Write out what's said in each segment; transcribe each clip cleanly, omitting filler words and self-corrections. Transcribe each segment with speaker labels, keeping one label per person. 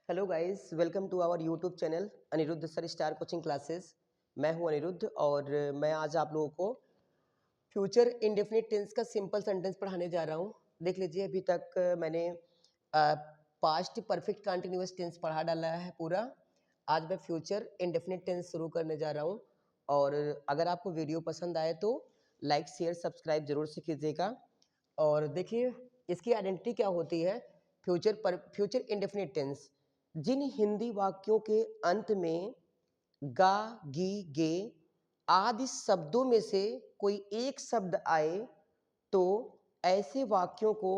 Speaker 1: Hello guys, welcome to our YouTube channel Aniruddh sir star coaching classes. मैं हूं अनिरुद्ध और मैं आज आप लोगों को फ्यूचर इंडेफिनिट टेंस का सिंपल सेंटेंस पढ़ाने जा रहा हूं। देख लीजिए, अभी तक मैंने पास्ट परफेक्ट कंटिन्यूअस टेंस पढ़ा डाला है पूरा। आज मैं फ्यूचर इंडेफिनिट टेंस शुरू करने जा रहा हूं और अगर आपको वीडियो पसंद आए तो लाइक शेयर सब्सक्राइब जरूर से कीजिएगा। और देखिए, इसकी आइडेंटिटी क्या होती है। फ्यूचर इंडेफिनिट टेंस जिन हिंदी वाक्यों के अंत में गा गी गे आदि शब्दों में से कोई एक शब्द आए तो ऐसे वाक्यों को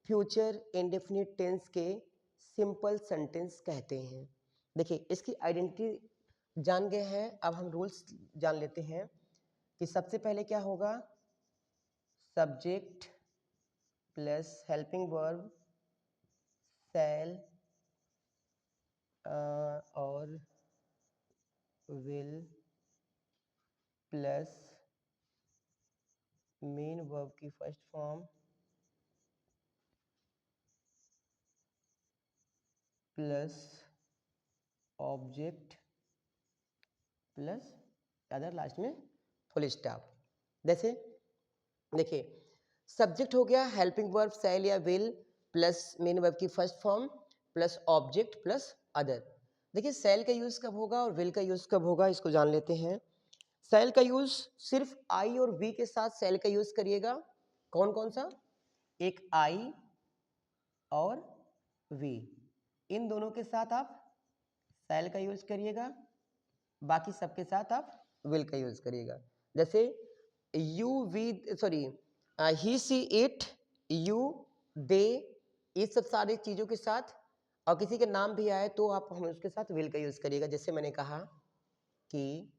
Speaker 1: फ्यूचर इंडेफिनिट टेंस के सिंपल सेंटेंस कहते हैं। देखिए, इसकी आइडेंटिटी जान गए हैं, अब हम रूल्स जान लेते हैं कि सबसे पहले क्या होगा। सब्जेक्ट प्लस हेल्पिंग वर्ब शैल और विल प्लस मेन वर्ब की first form plus object plus other last में फुल स्टॉप। जैसे देखिए, सब्जेक्ट हो गया हेल्पिंग वर्ब शैल या विल प्लस मेन वर्ब की first form plus object plus other. देखिए, शैल का यूज कब होगा और विल का यूज कब होगा, इसको जान लेते हैं। शैल का यूज सिर्फ आई और वी के साथ शैल का यूज करिएगा। कौन कौन सा? एक आई और वी, इन दोनों के साथ आप शैल का यूज करिएगा, बाकी सबके साथ आप विल का यूज करिएगा। जैसे you we sorry he she it you they, इस सब सारी चीजों के साथ और किसी के नाम भी आए तो आप हम उसके साथ विल का यूज करिएगा। जैसे मैंने कहा कि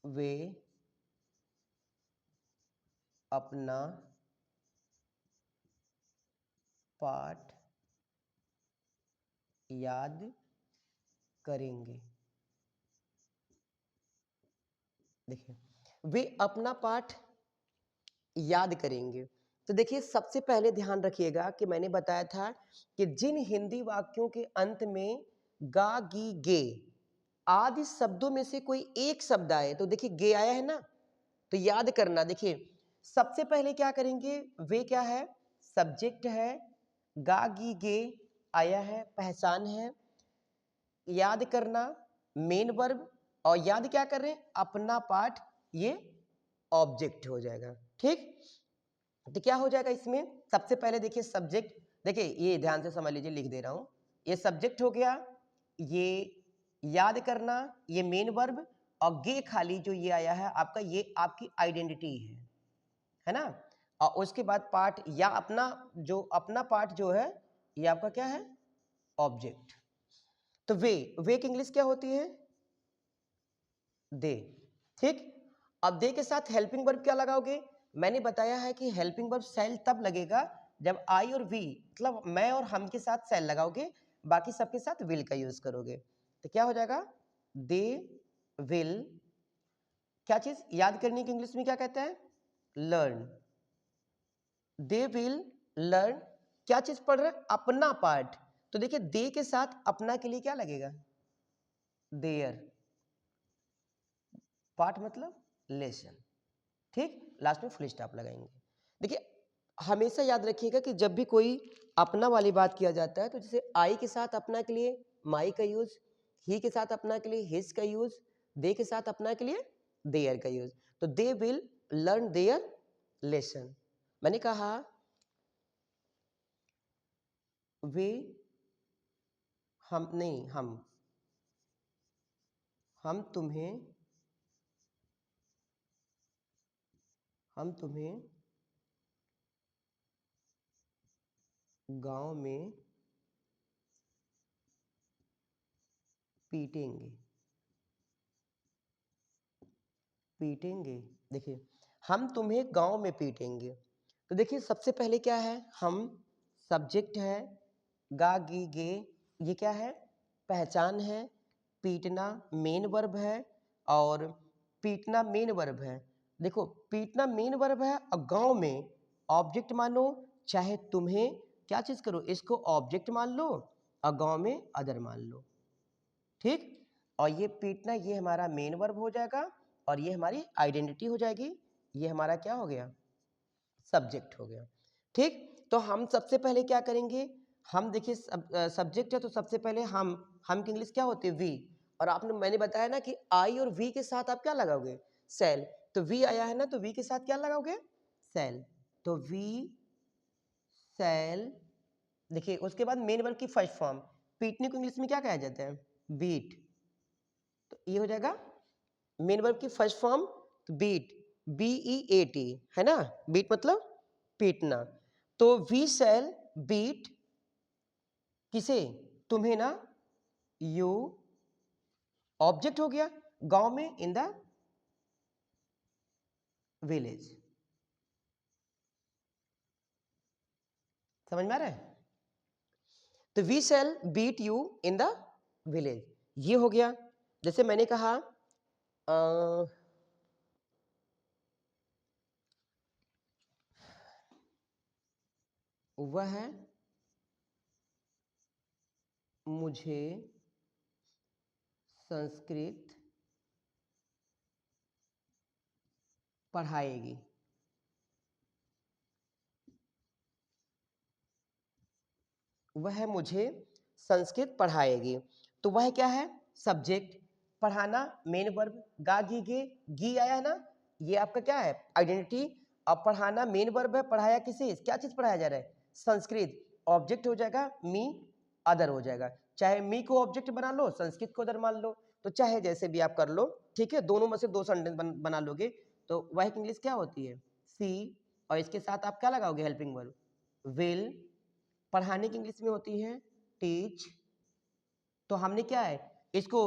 Speaker 1: वे अपना पाठ याद करेंगे। देखिए, वे अपना पाठ याद करेंगे। तो देखिए, सबसे पहले ध्यान रखिएगा कि मैंने बताया था कि जिन हिंदी वाक्यों के अंत में गा गी गे आदि शब्दों में से कोई एक शब्द आए तो देखिए गे आया है ना, तो याद करना। देखिए, सबसे पहले क्या करेंगे, वे क्या है, सब्जेक्ट है, गा गी गे आया है, पहचान है, याद करना मेन वर्ब, और याद क्या कर रहे हैं, अपना पाठ, ये ऑब्जेक्ट हो जाएगा। ठीक, तो क्या हो जाएगा इसमें, सबसे पहले देखिए सब्जेक्ट, देखिए ये ध्यान से समझ लीजिए, लिख दे रहा हूं, ये सब्जेक्ट हो गया, ये याद करना, ये मेन वर्ब, और गे खाली जो ये आया है आपका, ये आपकी आइडेंटिटी है ना। और उसके बाद पार्ट या अपना, जो अपना पार्ट जो है ये आपका क्या है, ऑब्जेक्ट। तो वे की इंग्लिश क्या होती है, दे। ठीक, अब दे के साथ हेल्पिंग वर्ब क्या लगाओगे, मैंने बताया है कि हेल्पिंग वर्ब शैल तब लगेगा जब आई और वी, मतलब मैं और हम के साथ शैल लगाओगे, बाकी सबके साथ विल का यूज करोगे। तो क्या हो जाएगा, दे विल, क्या चीज याद करने की इंग्लिश में क्या कहते हैं, लर्न। दे विल लर्न, क्या चीज पढ़ रहे हैं, अपना पार्ट। तो देखिए, दे के साथ अपना के लिए क्या लगेगा, देयर, पार्ट मतलब लेसन। ठीक, लास्ट में फुल स्टॉप लगाएंगे। देखिए, हमेशा याद रखिएगा कि जब भी कोई अपना वाली बात किया जाता है तो जैसे आई के साथ अपना के लिए माई का यूज, ही के साथ अपना के लिए हिज का यूज, दे के साथ अपना के लिए देयर का यूज। तो they will learn their lesson. मैंने कहा वे, हम नहीं, हम तुम्हें, हम तुम्हें गांव में पीटेंगे, पीटेंगे। देखिए, हम तुम्हें गांव में पीटेंगे। तो देखिए, सबसे पहले क्या है, हम सब्जेक्ट है, गा गी गे ये क्या है, पहचान है, पीटना मेन वर्ब है, और पीटना मेन वर्ब है, देखो पीटना मेन वर्ब है और गांव में ऑब्जेक्ट मानो, चाहे तुम्हें क्या चीज करो, इसको ऑब्जेक्ट मान लो और गांव में अदर मान लो। ठीक, और ये पीटना ये हमारा मेन वर्ब हो जाएगा और ये हमारी आइडेंटिटी हो जाएगी, ये हमारा क्या हो गया, सब्जेक्ट हो गया। ठीक, तो हम सबसे पहले क्या करेंगे, हम देखिए सब्जेक्ट है तो सबसे पहले हम की इंग्लिश क्या होती है, वी। और आपने मैंने बताया ना कि आई और वी के साथ आप क्या लगाओगे, सेल। तो वी आया है ना, तो वी के साथ क्या लगाओगे, सेल। तो वी सेल। देखिए उसके बाद मेन वर्ब की फर्स्ट फॉर्म, पीटने को इंग्लिश में क्या कहा जाता है, बीट। तो ये हो जाएगा मेन वर्ब की फर्स्ट फॉर्म, बीट, BEAT है ना, बीट मतलब पीटना। तो वी शैल बीट किसे, तुम्हें ना, यू ऑब्जेक्ट हो गया, गांव में इन द विलेज। समझ में आ रहा है, तो we shall beat you in the village, ये हो गया। जैसे मैंने कहा वह मुझे संस्कृत पढ़ाएगी। वह मुझे संस्कृत पढ़ाएगी। तो वह क्या है, सब्जेक्ट, पढ़ाना मेन वर्ब, गा गी गे, गी आया है ना, ये आपका क्या है, आइडेंटिटी। अब पढ़ाना मेन वर्ब है, पढ़ाया किसे, क्या चीज पढ़ाया जा रहा है, संस्कृत। ऑब्जेक्ट हो जाएगा मी, अदर हो जाएगा, चाहे मी को ऑब्जेक्ट बना लो, संस्कृत को अदर मान लो, तो चाहे जैसे भी आप कर लो। ठीक है, दोनों में से दो सेंटेंस बना लोगे। तो वह इंग्लिश क्या होती है, सी, और इसके साथ आप क्या लगाओगे, हेल्पिंग वर्ब, विल। पढ़ाने की इंग्लिश में होती है टीच। तो हमने क्या है, इसको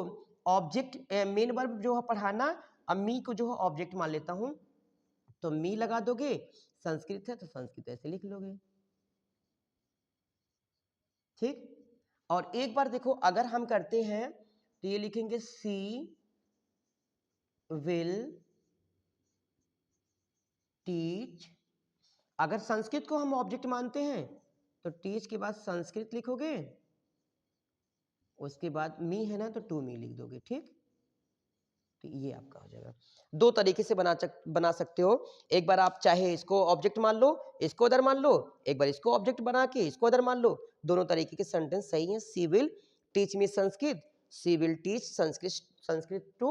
Speaker 1: ऑब्जेक्ट मेन वर्ब जो है पढ़ाना, अब मी को जो है ऑब्जेक्ट मान लेता हूं, तो मी लगा दोगे, संस्कृत है तो संस्कृत ऐसे लिख लोगे। ठीक, और एक बार देखो अगर हम करते हैं तो ये लिखेंगे सी विल टीच। अगर संस्कृत को हम ऑब्जेक्ट मानते हैं तो टीच के बाद संस्कृत लिखोगे, उसके बाद मी है ना तो टू मी लिख दोगे। ठीक, तो ये आपका हो जाएगा। दो तरीके से बना सकते हो, एक बार आप चाहे इसको ऑब्जेक्ट मान लो, इसको अदर मान लो, एक बार इसको ऑब्जेक्ट बना के इसको अदर मान लो, दोनों तरीके के सेंटेंस सही हैं। She will teach me Sanskrit, she will teach Sanskrit to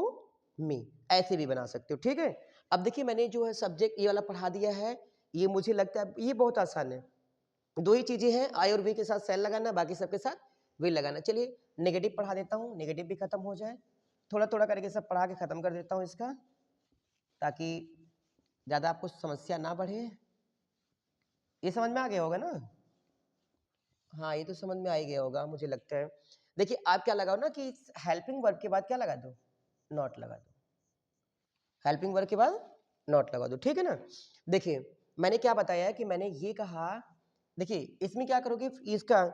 Speaker 1: me, ऐसे भी बना सकते हो। ठीक है, अब देखिए मैंने जो है सब्जेक्ट ये वाला पढ़ा दिया है, ये मुझे लगता है ये बहुत आसान है। दो ही चीजें हैं, आई और वी के साथ सेल लगाना, बाकी सबके साथ विल लगाना। चलिए नेगेटिव पढ़ा देता हूँ, नेगेटिव भी खत्म हो जाए, थोड़ा थोड़ा करके सब पढ़ा के खत्म कर देता हूँ इसका, ताकि ज्यादा आपको समस्या ना बढ़े। ये समझ में आ गया होगा ना, हाँ ये तो समझ में आ ही गया होगा मुझे लगता है। देखिए आप क्या लगाओ ना कि हेल्पिंग वर्ब के बाद क्या लगा दो, नॉट लगा दो, हेल्पिंग वर्ब के बाद नॉट लगा दो। ठीक है ना, देखिए मैंने क्या बताया कि मैंने ये कहा, देखिए इसमें क्या करोगे इसका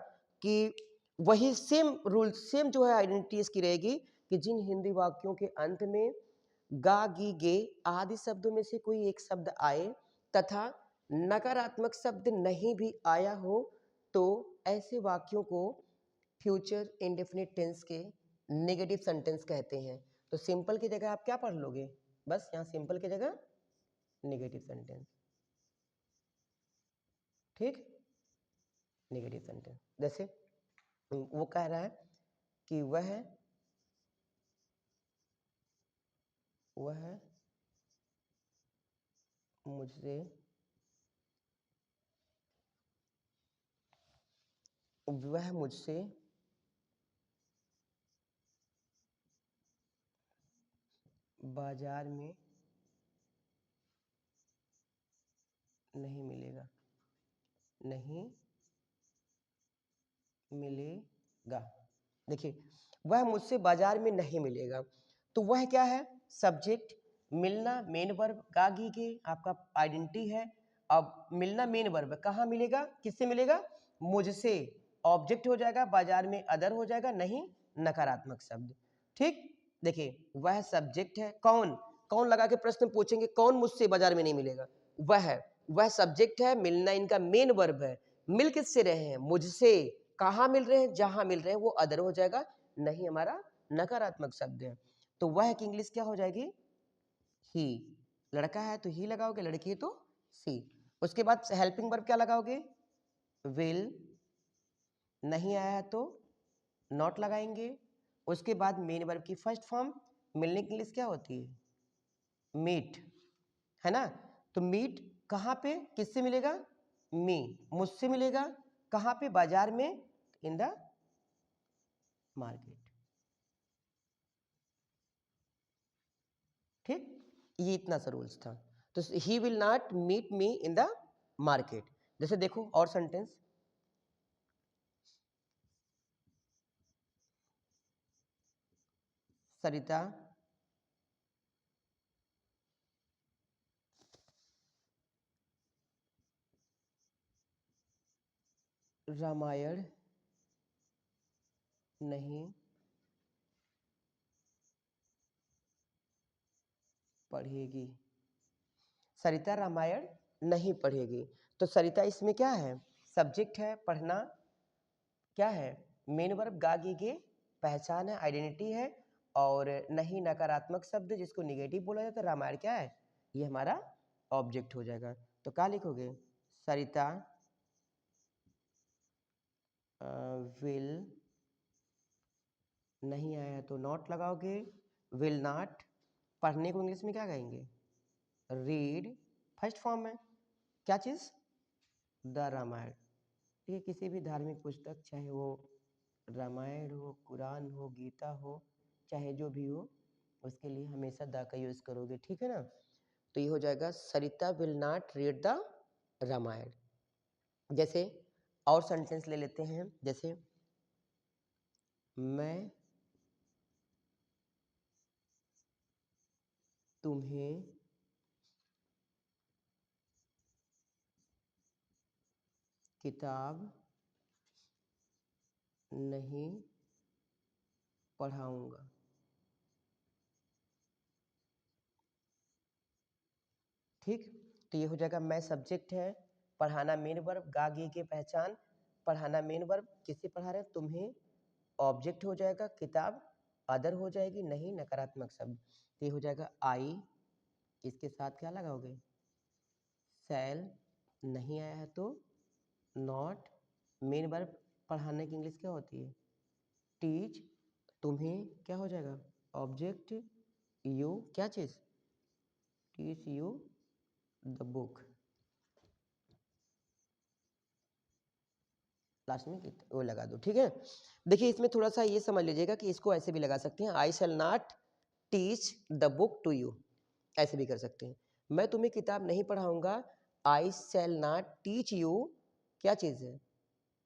Speaker 1: कि वही सेम रूल, सेम जो है आइडेंटिटी इसकी रहेगी कि जिन हिंदी वाक्यों के अंत में गा गी गे आदि शब्दों में से कोई एक शब्द आए तथा नकारात्मक शब्द नहीं भी आया हो, तो ऐसे वाक्यों को फ्यूचर इंडेफिनिट टेंस के नेगेटिव सेंटेंस कहते हैं। तो सिंपल की जगह आप क्या पढ़ लोगे, बस यहाँ सिंपल की जगह नेगेटिव सेंटेंस। ठीक, नेगेटिव सेंटेंस जैसे वो कह रहा है कि वह मुझसे वह मुझसे बाजार में नहीं मिलेगा, नहीं मिलेगा। देखिए वह मुझसे बाजार में नहीं मिलेगा, तो वह क्या है, सब्जेक्ट, मिलना मेन वर्ब, गागी के आपका आइडेंटिटी है। अब मिलना मेन वर्ब, कहाँ मिलेगा, किससे मिलेगा, मुझसे, ऑब्जेक्ट हो जाएगा, बाजार में अदर हो जाएगा, नहीं नकारात्मक शब्द। ठीक, देखिए वह सब्जेक्ट है, कौन, कौन लगा के प्रश्न पूछेंगे, कौन मुझसे बाजार में नहीं मिलेगा, वह सब्जेक्ट है, मिलना इनका मेन वर्ब है। मिल किससे रहे हैं, मुझसे। कहाँ मिल रहे हैं, जहां मिल रहे हैं, वो अदर हो जाएगा, नहीं हमारा नकारात्मक शब्द है। तो वह की इंग्लिश क्या हो जाएगी, ही। लड़का है तो ही लगाओगे, लड़की है तो सी। उसके बाद हेल्पिंग वर्ब क्या लगाओगे, विल। नहीं आया है तो नॉट लगाएंगे। उसके बाद मेन वर्ब की फर्स्ट फॉर्म, मिलने की इंग्लिश क्या होती है, मीट, है ना। तो मीट कहाँ पे किससे मिलेगा, मी, मुझसे मिलेगा। कहाँ पे, बाजार में, इन द मार्केट। ठीक, ये इतना सा रूल्स था। तो he will not meet me in the market. जैसे देखो और सेंटेंस, सरिता रामायण नहीं पढ़ेगी। सरिता रामायण नहीं पढ़ेगी। तो सरिता इसमें क्या है, सब्जेक्ट है, पढ़ना क्या है, मेन वर्ब, गा गी गे पहचान है, आइडेंटिटी है। और नहीं नकारात्मक शब्द जिसको निगेटिव बोला जाता है। रामायण क्या है, ये हमारा ऑब्जेक्ट हो जाएगा। तो क्या लिखोगे, सरिता विल, नहीं आया तो नॉट लगाओगे, विल नॉट, पढ़ने को इंग्लिश में क्या कहेंगे, रीड, फर्स्ट फॉर्म है, क्या चीज़, द रामायण। ठीक है, किसी भी धार्मिक पुस्तक, चाहे वो रामायण हो, कुरान हो, गीता हो, चाहे जो भी हो, उसके लिए हमेशा द का यूज़ करोगे, ठीक है ना। तो ये हो जाएगा, Sarita will not read the Ramayana. जैसे और सेंटेंस ले लेते हैं, जैसे मैं तुम्हें किताब नहीं पढ़ाऊंगा। ठीक, तो ये हो जाएगा, मैं सब्जेक्ट है, पढ़ाना मेन वर्ब, गा गी के पहचान, पढ़ाना मेन वर्ब, किससे पढ़ा रहे हैं, तुम्हें, ऑब्जेक्ट हो जाएगा, किताब अदर हो जाएगी, नहीं नकारात्मक शब्द। तो ये हो जाएगा आई, इसके साथ क्या लगाओगे, सेल, नहीं आया है तो नॉट, मेन वर्ब, पढ़ाने की इंग्लिश क्या होती है, टीच, तुम्हें क्या हो जाएगा, ऑब्जेक्ट, यू क्या चीज़, teach you the book. Last में वो लगा दो, ठीक है। देखिए इसमें थोड़ा सा ये समझ लीजिएगा कि इसको ऐसे भी लगा सकते हैं, I shall not teach the book to you, ऐसे भी कर सकते हैं। मैं तुम्हें किताब नहीं पढ़ाऊंगा, आई शैल नॉट टीच यू, क्या चीज़ है,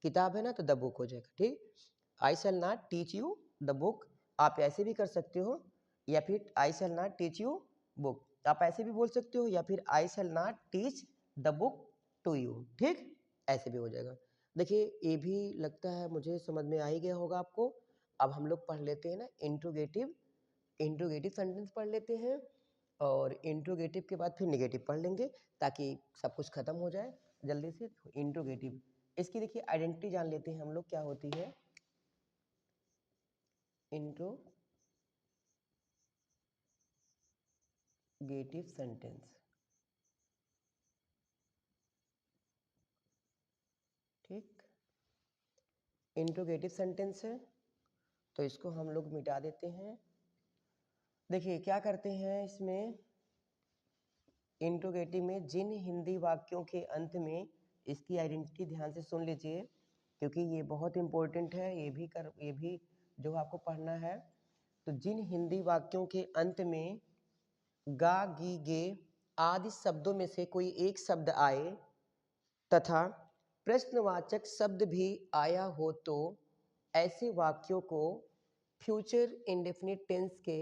Speaker 1: किताब है ना, तो द बुक हो जाएगा। ठीक, I shall not teach you the book, आप ऐसे भी कर सकते हो, या फिर I shall not teach you book, आप ऐसे भी बोल सकते हो, या फिर I shall not teach the book to you. ठीक, ऐसे भी हो जाएगा। देखिए ये भी लगता है मुझे समझ में आ ही गया होगा आपको। अब हम लोग पढ़ लेते हैं ना इंट्रोगेटिव, इंट्रोगेटिव सेंटेंस पढ़ लेते हैं, और इंट्रोगेटिव के बाद फिर नेगेटिव पढ़ लेंगे, ताकि सब कुछ खत्म हो जाए जल्दी से। इंट्रोगेटिव, इसकी देखिए आइडेंटिटी जान लेते हैं हम लोग, क्या होती है इंट्रोगेटिव सेंटेंस। ठीक, इंट्रोगेटिव सेंटेंस है, तो इसको हम लोग मिटा देते हैं। देखिए क्या करते हैं इसमें, इंट्रोगेटिव में जिन हिंदी वाक्यों के अंत में, इसकी आइडेंटिटी ध्यान से सुन लीजिए, क्योंकि ये बहुत इंपॉर्टेंट है, ये भी जो आपको पढ़ना है। तो जिन हिंदी वाक्यों के अंत में गा गी गे आदि शब्दों में से कोई एक शब्द आए तथा प्रश्नवाचक शब्द भी आया हो, तो ऐसे वाक्यों को फ्यूचर इंडेफिनिट टेंस के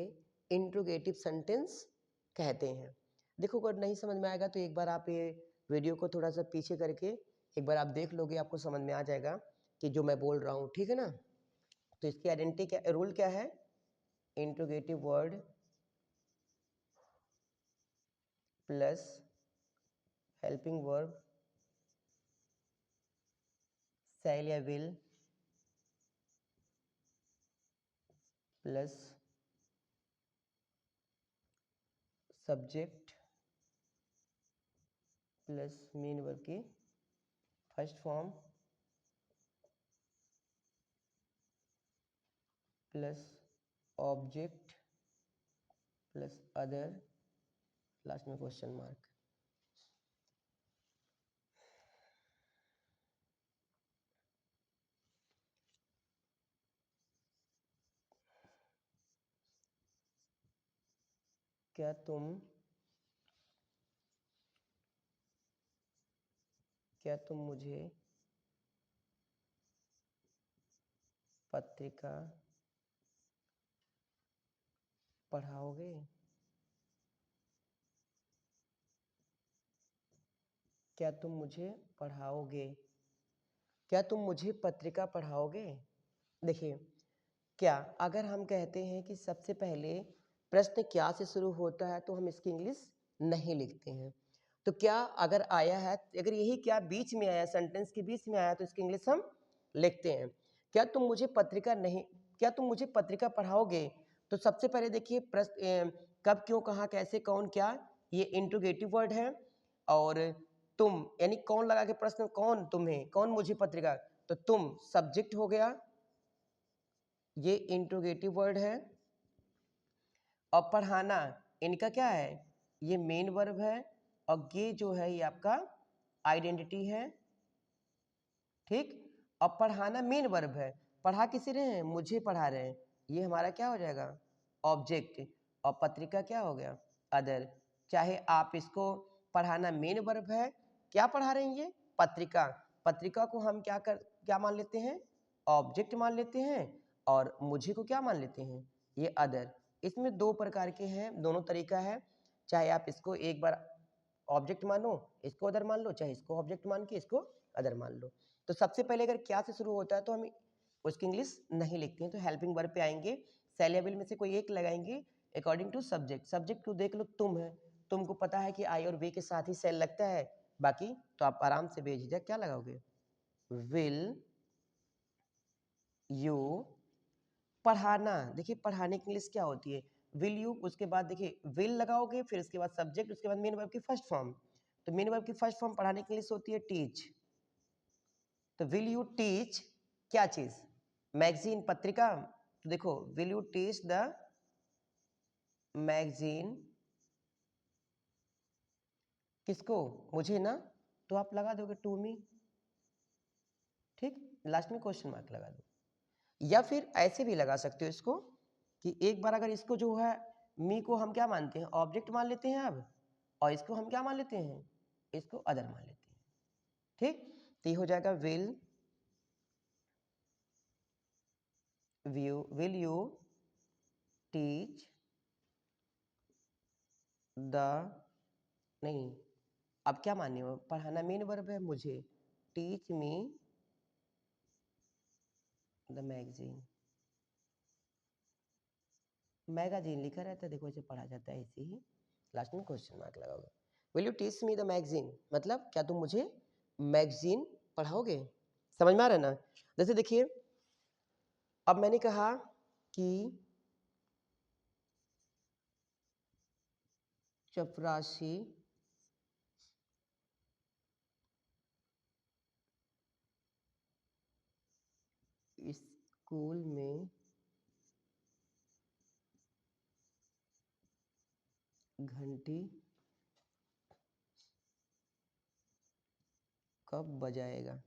Speaker 1: इंट्रोगेटिव सेंटेंस कहते हैं। देखो अगर नहीं समझ में आएगा तो एक बार आप ये वीडियो को थोड़ा सा पीछे करके एक बार आप देख लोगे, आपको समझ में आ जाएगा कि जो मैं बोल रहा हूँ, ठीक है ना। तो इसकी आइडेंटिटी क्या, रूल क्या है, interrogative word plus helping verb shall या will plus subject plus main verb की first form plus object plus other last में क्वेश्चन मार्क। क्या तुम मुझे पत्रिका पढ़ाओगे? क्या तुम मुझे पढ़ाओगे? क्या तुम मुझे पत्रिका पढ़ाओगे? देखिए, क्या अगर हम कहते हैं कि सबसे पहले प्रश्न क्या से शुरू होता है तो हम इसकी इंग्लिश नहीं लिखते हैं। तो क्या अगर आया है, अगर यही क्या बीच में आया, सेंटेंस के बीच में आया, तो इसकी इंग्लिश हम लिखते हैं। क्या तुम मुझे पत्रिका नहीं, क्या तुम मुझे पत्रिका पढ़ाओगे? तो सबसे पहले देखिए प्रश्न कब, क्यों, कहाँ, कैसे, कौन, क्या, ये इंट्रोगेटिव वर्ड है। और तुम यानी कौन लगा के प्रश्न, कौन तुम्हें, कौन मुझे पत्रिका, तो तुम सब्जेक्ट हो गया, ये इंट्रोगेटिव वर्ड है। और पढ़ाना इनका क्या है, ये मेन वर्ब है। और ये जो है ये आपका आइडेंटिटी है, ठीक। और पढ़ाना मेन वर्ब है, पढ़ा किसी रहे हैं, मुझे पढ़ा रहे हैं, ये हमारा क्या हो जाएगा, ऑब्जेक्ट। और पत्रिका क्या हो गया, अदर। चाहे आप इसको पढ़ाना मेन वर्ब है, क्या पढ़ा रहे हैं ये, पत्रिका। पत्रिका को हम क्या मान लेते हैं, ऑब्जेक्ट मान लेते हैं। और मुझे को क्या मान लेते हैं, ये अदर। इसमें दो प्रकार के हैं, दोनों तरीका है। चाहे आप इसको एक बार ऑब्जेक्ट मानो, इसको अदर मान लो, चाहे इसको ऑब्जेक्ट मान के इसको अदर मान लो। तो सबसे पहले अगर क्या से शुरू होता है तो हम उसकी इंग्लिश नहीं लिखते हैं, तो हेल्पिंग वर्ब पे आएंगे, सेलेबल में से कोई एक लगाएंगे अकॉर्डिंग टू सब्जेक्ट। सब्जेक्ट को देख लो, तुम है, तुमको पता है कि आई और वे के साथ ही सेल लगता है, बाकी तो आप आराम से बेझिझक क्या लगाओगे, विल यू। पढ़ाना, देखिए पढ़ाने की इंग्लिश क्या होती है, विल यू, उसके बाद देखिए विल लगाओगे, फिर उसके बाद सब्जेक्ट, उसके बाद मेन वर्ब की फर्स्ट फॉर्म। तो मेन वर्ब की फर्स्ट फॉर्म पढ़ाने की इंग्लिश होती है टीच। तो विल यू टीच क्या चीज, मैगजीन, पत्रिका। तो देखो will you teach the magazine, किसको, मुझे ना, तो आप लगा दोगे टू मी, ठीक, लास्ट में क्वेश्चन मार्क लगा दो। या फिर ऐसे भी लगा सकते हो इसको कि एक बार अगर इसको जो है मी को हम क्या मानते हैं, ऑब्जेक्ट मान लेते हैं अब, और इसको हम क्या मान लेते हैं, इसको अदर मान लेते हैं, ठीक। तो ये हो जाएगा विल यू टीच द, नहीं, अब क्या मानिए हो, पढ़ाना मेन वर्ब है, मुझे, teach me the magazine. Magazine लिखा रहता है, देखो इसे पढ़ा जाता है ऐसे ही, लास्ट में क्वेश्चन मार्क लगाओगे। Will you teach me the magazine, मतलब क्या तुम मुझे मैगजीन पढ़ाओगे। समझ में आ रहा है ना। जैसे देखिए अब मैंने कहा कि चपरासी स्कूल में घंटी कब बजाएगा,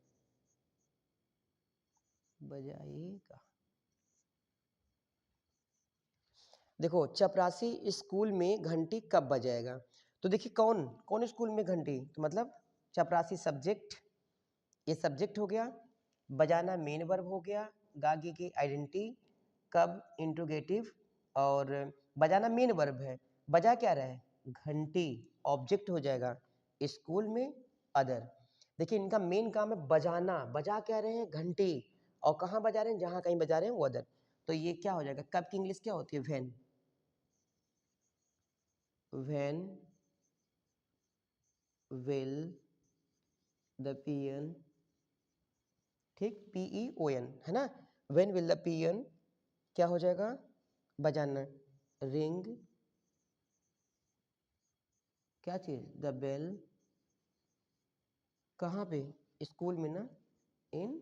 Speaker 1: बजाएगा। देखो चपरासी स्कूल में घंटी कब बजाएगा, तो देखिए कौन कौन स्कूल में घंटी, तो मतलब चपरासी सब्जेक्ट, ये सब्जेक्ट हो गया, बजाना मेन वर्ब हो गया, गागी की आइडेंटिटी, कब इंट्रोगेटिव, और बजाना मेन वर्ब है, बजा क्या रहा है, घंटी, ऑब्जेक्ट हो जाएगा, स्कूल में अदर। देखिए इनका मेन काम है बजाना, बजा क्या रहे हैं, घंटी, और कहाँ बजा रहे हैं, जहाँ कहीं बजा रहे हैं वो अदर। तो ये क्या हो जाएगा, कब की इंग्लिश क्या होती है, when, when will the peon, ठीक, PEON है ना, when will the peon क्या हो जाएगा, बजाना, रिंग क्या चीज, द बेल, कहाँ पे, स्कूल में ना, इन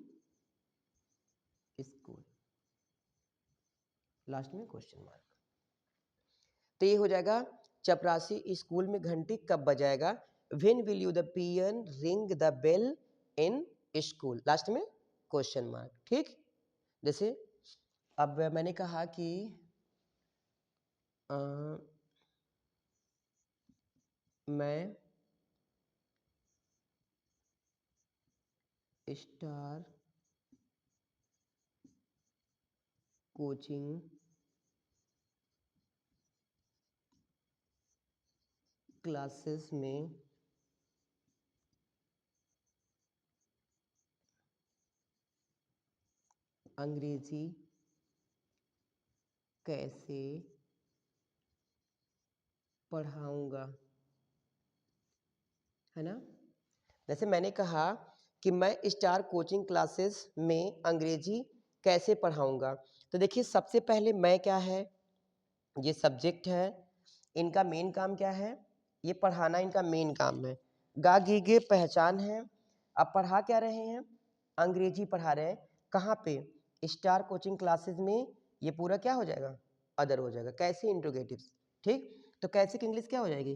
Speaker 1: स्कूल, लास्ट में क्वेश्चन मार्क। तो ये हो जाएगा, चपरासी स्कूल में घंटी कब बजाएगा, when will you the peon ring the bell in school, last में क्वेश्चन मार्क। ठीक, जैसे अब मैंने कहा कि मैं स्टार कोचिंग क्लासेस में अंग्रेजी कैसे पढ़ाऊंगा, है ना। जैसे मैंने कहा कि मैं स्टार कोचिंग क्लासेस में अंग्रेजी कैसे पढ़ाऊंगा, तो देखिए सबसे पहले मैं क्या है, ये सब्जेक्ट है, इनका मेन काम क्या है, ये पढ़ाना इनका मेन काम है, गा गी गे पहचान है। अब पढ़ा क्या रहे हैं, अंग्रेजी पढ़ा रहे हैं, कहाँ पे, स्टार कोचिंग क्लासेस में, ये पूरा क्या हो जाएगा, अदर हो जाएगा, कैसे, इंट्रोगेटिव्स। ठीक, तो कैसे की इंग्लिश क्या हो जाएगी,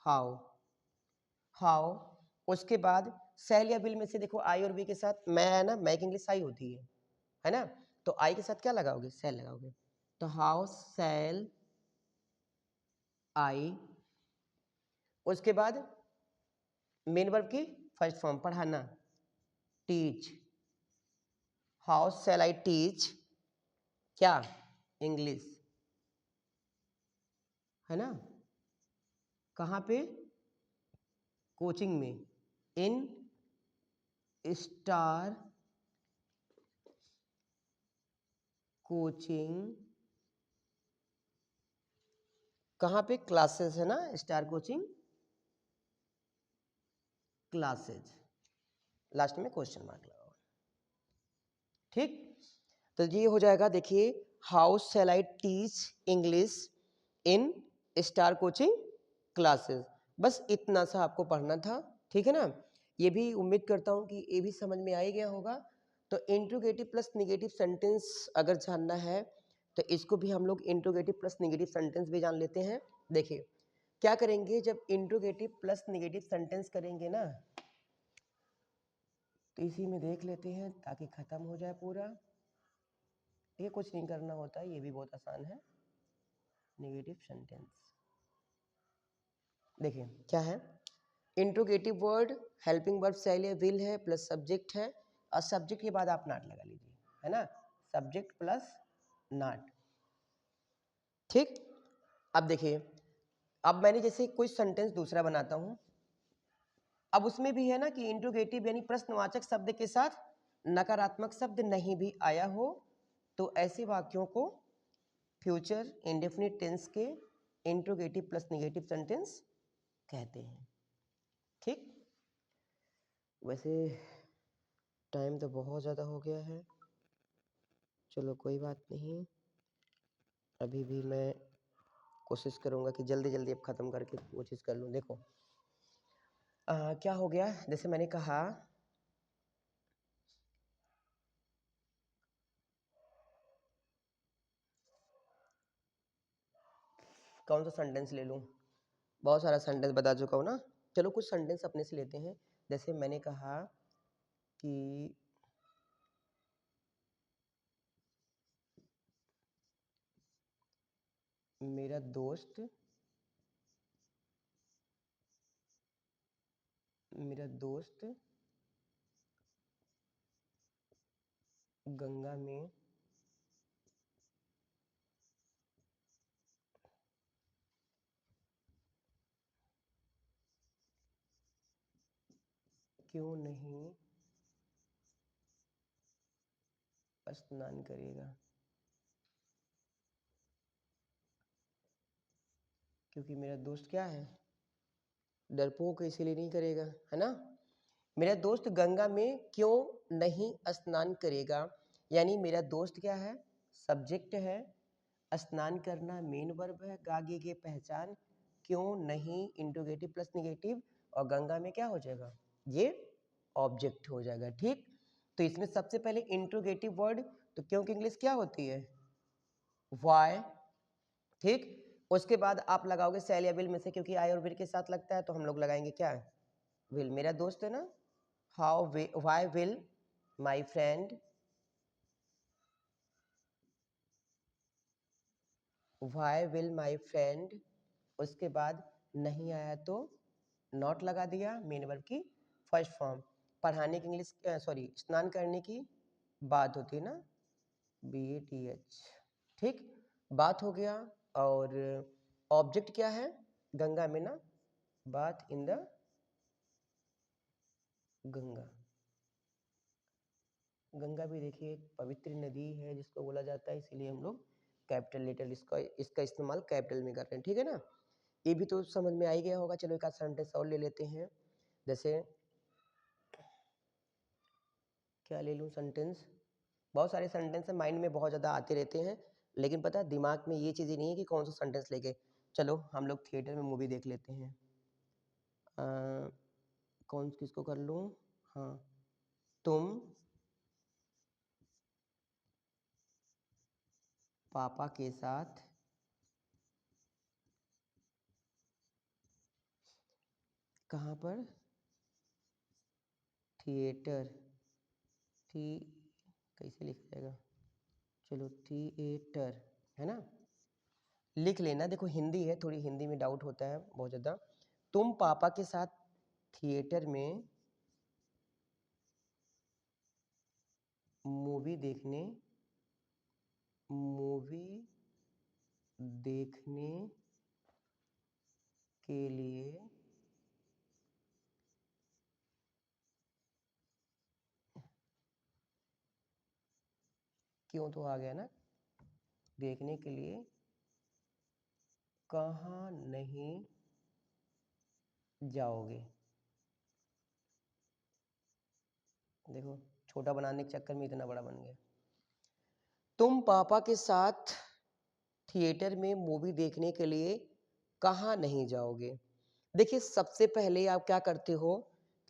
Speaker 1: हाउ, हाउ। उसके बाद सेल या विल में से देखो आई और बी के साथ मैं है ना, मैं की इंग्लिश आई होती है ना, तो आई के साथ क्या लगाओगे, सेल लगाओगे, तो हाउ सेल आई। उसके बाद मेन वर्ब की फर्स्ट फॉर्म पढ़ाना, teach, how shall I teach क्या, इंग्लिश, है ना, कहाँ पे, कोचिंग में, इन स्टार कोचिंग, कहाँ पे, क्लासेस है ना, स्टार कोचिंग क्लासेज, लास्ट में क्वेश्चन मार्क लगाओ। ठीक, तो ये हो जाएगा, देखिए how shall I teach English in star coaching classes, बस इतना सा आपको पढ़ना था। ठीक है ना, ये भी उम्मीद करता हूँ कि ये भी समझ में आ ही गया होगा। तो इंट्रोगेटिव प्लस निगेटिव सेंटेंस अगर जानना है तो इसको भी हम लोग इंट्रोगेटिव प्लस निगेटिव सेंटेंस भी जान लेते हैं। देखिए क्या करेंगे, जब इंट्रोगेटिव प्लस निगेटिव सेंटेंस करेंगे ना, तो इसी में देख लेते हैं ताकि खत्म हो जाए पूरा। ये कुछ नहीं करना होता है, ये भी बहुत आसान है। नेगेटिव सेंटेंस देखिए क्या है, interrogative word helping verb shall या विल है प्लस सब्जेक्ट है, और सब्जेक्ट के बाद आप नॉट लगा लीजिए, है ना, सब्जेक्ट प्लस नॉट। ठीक, अब देखिए, अब मैंने जैसे कोई सेंटेंस दूसरा बनाता हूं, अब उसमें भी है ना कि इंट्रोगेटिव यानी प्रश्नवाचक शब्द के साथ नकारात्मक शब्द नहीं भी आया हो, तो ऐसे वाक्यों को फ्यूचर इंडेफिनिट टेंस के इंट्रोगेटिव प्लस नेगेटिव सेंटेंस कहते हैं। ठीक, वैसे टाइम तो बहुत ज़्यादा हो गया है, चलो कोई बात नहीं, अभी भी मैं कोशिश करूँगा कि जल्दी जल्दी अब ख़त्म करके वो चीज़ कर लूँ। देखो क्या हो गया, जैसे मैंने कहा कौन सा सेंटेंस ले लूँ, बहुत सारा सेंटेंस बता चुका हूँ ना, चलो कुछ सेंटेंस अपने से लेते हैं। जैसे मैंने कहा कि मेरा दोस्त गंगा में क्यों नहीं स्नान करेगा, क्योंकि मेरा दोस्त क्या है, डरपोक इसीलिए नहीं करेगा, है ना। मेरा दोस्त गंगा में क्यों नहीं स्नान करेगा, यानी मेरा दोस्त क्या है, सब्जेक्ट है, स्नान करना मेन वर्ब है, गागे के पहचान, क्यों नहीं इंट्रोगेटिव प्लस निगेटिव, और गंगा में क्या हो जाएगा, ये ऑब्जेक्ट हो जाएगा। ठीक, तो इसमें सबसे पहले इंट्रोगेटिव वर्ड, तो क्यों की इंग्लिश क्या होती है, वाई। ठीक, उसके बाद आप लगाओगे सेल या विल में से, क्योंकि आई और विल के साथ लगता है तो हम लोग लगाएंगे क्या, विल। मेरा दोस्त है ना, how why will my friend, why will my friend, उसके बाद नहीं आया तो नॉट लगा दिया, मेन वर्ब की फर्स्ट फॉर्म। पढ़ाने की इंग्लिश, सॉरी स्नान करने की बात होती है ना, BATH। ठीक, बात हो गया। और ऑब्जेक्ट क्या है गंगा में ना, बात इन द गंगा। गंगा भी देखिए एक पवित्र नदी है जिसको बोला जाता है, इसीलिए हम लोग कैपिटल लेटर इसका इस्तेमाल कैपिटल में कर रहे हैं। ठीक है ना, ये भी तो समझ में आ ही गया होगा। चलो एक आध सेंटेंस और ले लेते हैं, जैसे क्या ले लूँ सेंटेंस, बहुत सारे सेंटेंस है, माइंड में बहुत ज़्यादा आते रहते हैं, लेकिन पता है दिमाग में ये चीज़ें नहीं है कि कौन सा सेंटेंस लेके। चलो हम लोग थिएटर में मूवी देख लेते हैं। कौन किसको कर लूँ, हाँ, तुम पापा के साथ कहाँ पर, थिएटर, थी कैसे लिखा जाएगा, चलो थिएटर, है ना, लिख लेना। देखो हिंदी है, थोड़ी हिंदी में डाउट होता है बहुत ज़्यादा। तुम पापा के साथ थिएटर में मूवी देखने के लिए क्यों तो आ गया ना, देखने के लिए कहाँ नहीं जाओगे। देखो छोटा बनाने के चक्कर में इतना बड़ा बन गया। तुम पापा के साथ थिएटर में मूवी देखने के लिए कहाँ नहीं जाओगे। देखिए सबसे पहले आप क्या करते हो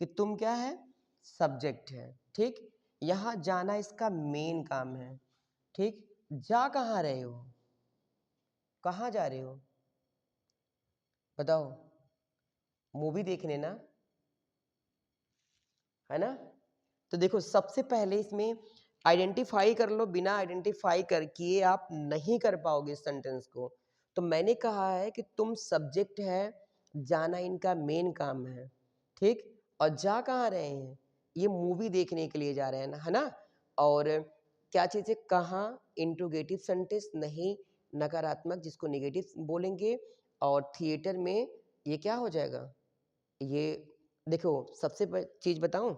Speaker 1: कि तुम क्या है, सब्जेक्ट है। ठीक, यहाँ जाना इसका मेन काम है। ठीक, जा कहाँ रहे हो, कहाँ जा रहे हो बताओ, मूवी देखने ना, है ना। तो देखो सबसे पहले इसमें आइडेंटिफाई कर लो, बिना आइडेंटिफाई कर किए आप नहीं कर पाओगे इस सेंटेंस को। तो मैंने कहा है कि तुम सब्जेक्ट है, जाना इनका मेन काम है। ठीक, और जा कहाँ रहे हैं, ये मूवी देखने के लिए जा रहे हैं ना, है ना। और क्या चीज़ है, कहाँ इंट्रोगेटिव सेंटेंस नहीं, नकारात्मक जिसको नेगेटिव बोलेंगे। और थिएटर में ये क्या हो जाएगा, ये देखो सबसे चीज़ बताऊं,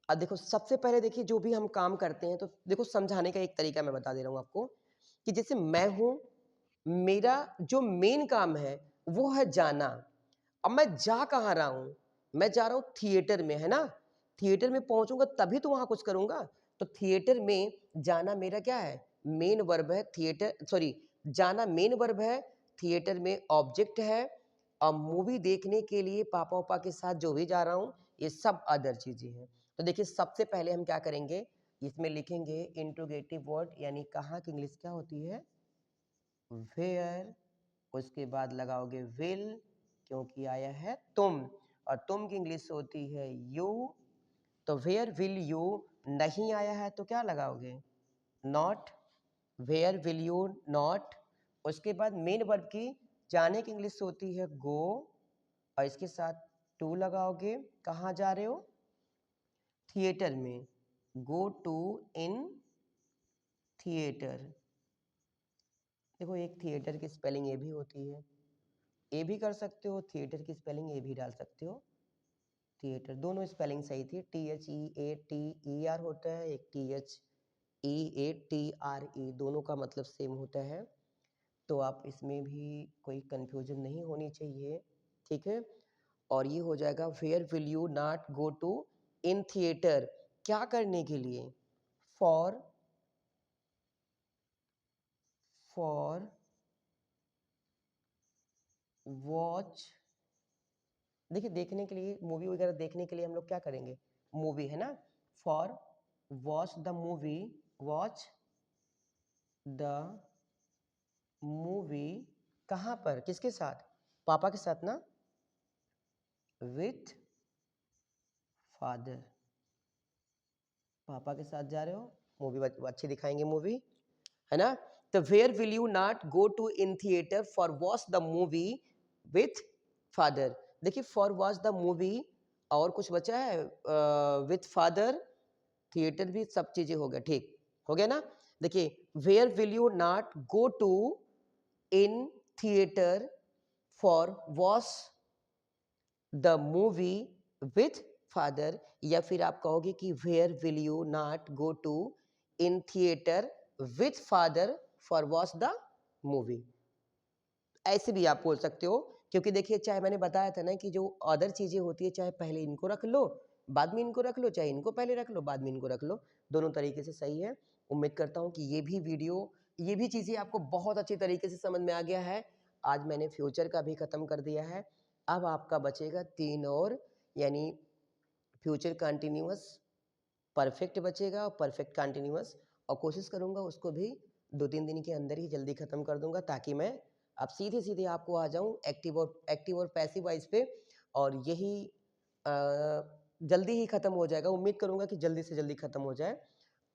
Speaker 1: अब देखो सबसे पहले देखिए जो भी हम काम करते हैं तो देखो समझाने का एक तरीका मैं बता दे रहा हूँ आपको, कि जैसे मैं हूँ, मेरा जो मेन काम है वो है जाना। अब मैं जा कहाँ रहा हूँ, मैं जा रहा हूँ थिएटर में, है ना। थिएटर में पहुंचूंगा तभी तो वहां कुछ करूंगा। तो थिएटर में जाना मेरा क्या है, मेन वर्ब है। थिएटर सॉरी, जाना मेन वर्ब है, थिएटर में ऑब्जेक्ट है। अब मूवी देखने के लिए पापा पापा के साथ जो भी जा रहा हूँ ये सब अदर चीजें हैं। तो देखिए सबसे पहले हम क्या करेंगे, इसमें लिखेंगे इंट्रोगेटिव वर्ड, यानी कहाँ की इंग्लिश क्या होती है, वेयर। उसके बाद लगाओगे विल, क्योंकि आया है तुम, और तुम की इंग्लिश होती है यू। तो वेयर विल यू, नहीं आया है तो क्या लगाओगे, not, where will you not. उसके बाद मेन वर्ब की जाने की इंग्लिश होती है गो, और इसके साथ टू लगाओगे, कहाँ जा रहे हो, थिएटर में, गो टू इन थिएटर। देखो एक थिएटर की स्पेलिंग ए भी होती है, ए भी कर सकते हो, थिएटर की स्पेलिंग ए भी डाल सकते हो, थिएटर दोनों स्पेलिंग सही थी। THEATER होता है, एक THEATRE, दोनों का मतलब सेम होता है। तो आप इसमें भी कोई कंफ्यूजन नहीं होनी चाहिए। ठीक है। और ये हो जाएगा where will you not go to in theatre, क्या करने के लिए, फॉर फॉर वॉच, देखिए देखने के लिए, मूवी वगैरह देखने के लिए हम लोग क्या करेंगे, मूवी है ना, for watch the movie, watch the movie, कहाँ पर, किसके साथ, पापा के साथ ना, विथ फादर, पापा के साथ जा रहे हो, मूवी अच्छी दिखाएंगे मूवी, है ना। तो where will you not go to in theatre for watch the movie with father, देखिए फॉर वॉच द मूवी, और कुछ बचा है, विथ फादर, थिएटर भी, सब चीजें हो गया, ठीक हो गया ना। देखिए where will you not go to in theatre for watch the movie with father, या फिर आप कहोगे कि where will you not go to in theatre with father for watch the movie, ऐसे भी आप बोल सकते हो। क्योंकि देखिए चाहे मैंने बताया था ना कि जो अदर चीजें होती है, चाहे पहले इनको रख लो बाद में इनको रख लो, चाहे इनको पहले रख लो बाद में इनको रख लो, दोनों तरीके से सही है। उम्मीद करता हूँ कि ये भी वीडियो, ये भी चीजें आपको बहुत अच्छी तरीके से समझ में आ गया है। आज मैंने फ्यूचर का भी खत्म कर दिया है। अब आपका बचेगा 3 और, यानी फ्यूचर कंटिन्यूअस, परफेक्ट बचेगा और परफेक्ट कंटिन्यूअस, और कोशिश करूंगा उसको भी 2-3 दिन के अंदर ही जल्दी खत्म कर दूंगा, ताकि मैं अब सीधे सीधे आपको आ जाऊं एक्टिव और पैसिव वाइज पे, और यही अ, जल्दी ही खत्म हो जाएगा। उम्मीद करूंगा कि जल्दी से जल्दी खत्म हो जाए,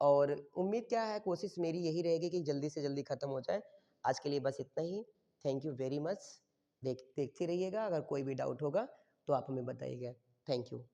Speaker 1: और उम्मीद क्या है, कोशिश मेरी यही रहेगी कि जल्दी से जल्दी खत्म हो जाए। आज के लिए बस इतना ही। Thank you very much. देखते रहिएगा, अगर कोई भी डाउट होगा तो आप हमें बताइएगा। Thank you.